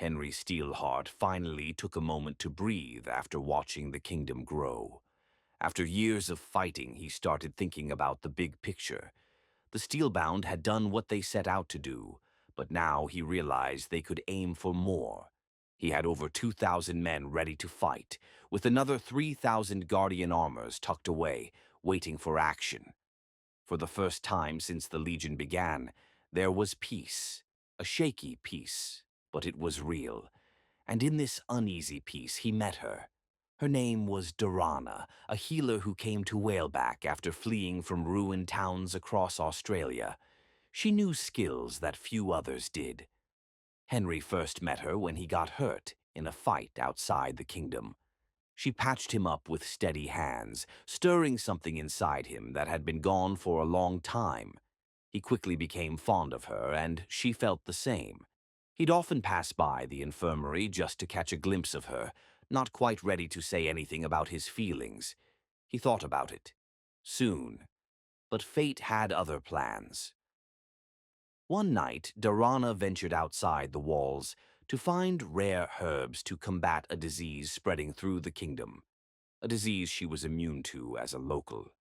Henry Steelheart finally took a moment to breathe after watching the kingdom grow. After years of fighting, he started thinking about the big picture. The Steelbound had done what they set out to do, but now he realized they could aim for more. He had over 2,000 men ready to fight, with another 3,000 Guardian armors tucked away, waiting for action. For the first time since the Legion began, there was peace. A shaky peace, but it was real. And in this uneasy peace, he met her. Her name was Dorana, a healer who came to Whaleback after fleeing from ruined towns across Australia. She knew skills that few others did. Henry first met her when he got hurt in a fight outside the kingdom. She patched him up with steady hands, stirring something inside him that had been gone for a long time. He quickly became fond of her, and she felt the same. He'd often pass by the infirmary just to catch a glimpse of her, not quite ready to say anything about his feelings. He thought about it. Soon. But fate had other plans. One night, Dorana ventured outside the walls to find rare herbs to combat a disease spreading through the kingdom, a disease she was immune to as a local.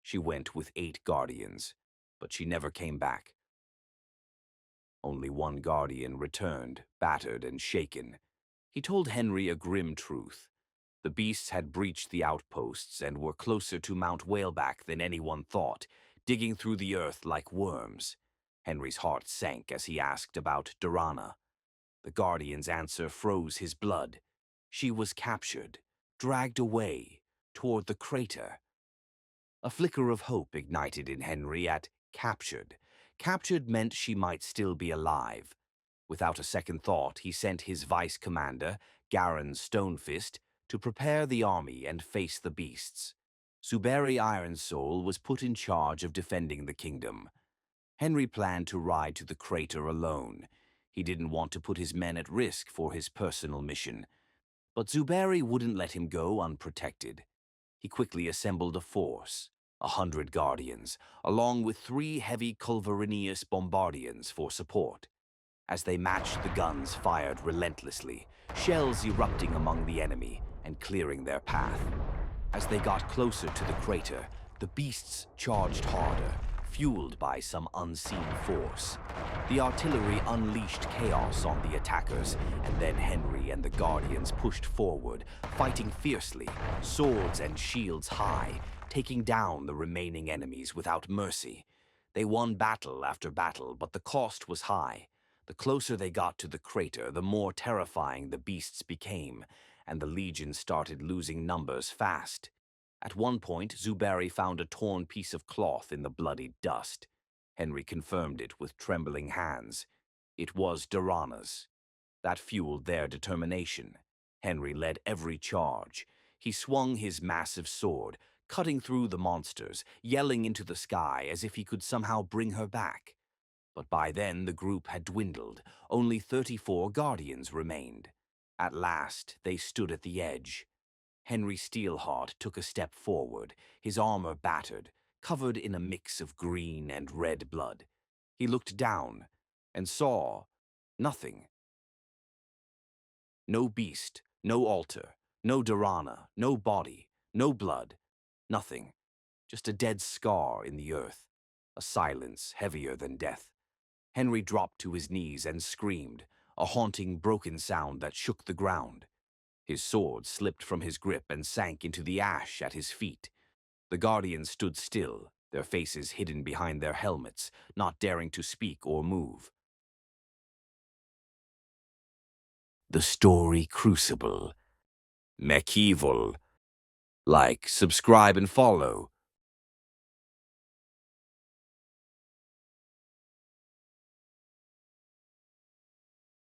She went with 8 guardians, but she never came back. Only one guardian returned, battered and shaken. He told Henry a grim truth. The beasts had breached the outposts and were closer to Mount Whaleback than anyone thought, digging through the earth like worms. Henry's heart sank as he asked about Dorana. The Guardian's answer froze his blood. She was captured, dragged away, toward the crater. A flicker of hope ignited in Henry at captured. Captured meant she might still be alive. Without a second thought, he sent his vice commander, Garin Stonefist, to prepare the army and face the beasts. Zuberi Ironsoul was put in charge of defending the kingdom. Henry planned to ride to the crater alone. He didn't want to put his men at risk for his personal mission. But Zuberi wouldn't let him go unprotected. He quickly assembled a force, 100 guardians, along with 3 heavy Culverinius bombardians for support. As they matched, the guns fired relentlessly, shells erupting among the enemy and clearing their path. As they got closer to the crater, the beasts charged harder, fueled by some unseen force. The artillery unleashed chaos on the attackers, and then Henry and the Guardians pushed forward, fighting fiercely, swords and shields high, taking down the remaining enemies without mercy. They won battle after battle, but the cost was high. The closer they got to the crater, the more terrifying the beasts became, and the Legion started losing numbers fast. At one point, Zuberi found a torn piece of cloth in the bloody dust. Henry confirmed it with trembling hands. It was Dorana's. That fueled their determination. Henry led every charge. He swung his massive sword, cutting through the monsters, yelling into the sky as if he could somehow bring her back. But by then the group had dwindled. Only 34 guardians remained. At last, they stood at the edge. Henry Steelheart took a step forward, his armor battered, covered in a mix of green and red blood. He looked down and saw nothing. No beast, no altar, no Dorana, no body, no blood, nothing. Just a dead scar in the earth, a silence heavier than death. Henry dropped to his knees and screamed, a haunting, broken sound that shook the ground. His sword slipped from his grip and sank into the ash at his feet. The guardians stood still, their faces hidden behind their helmets, not daring to speak or move. The Story Crucible. Mechieval. Like, subscribe, and follow.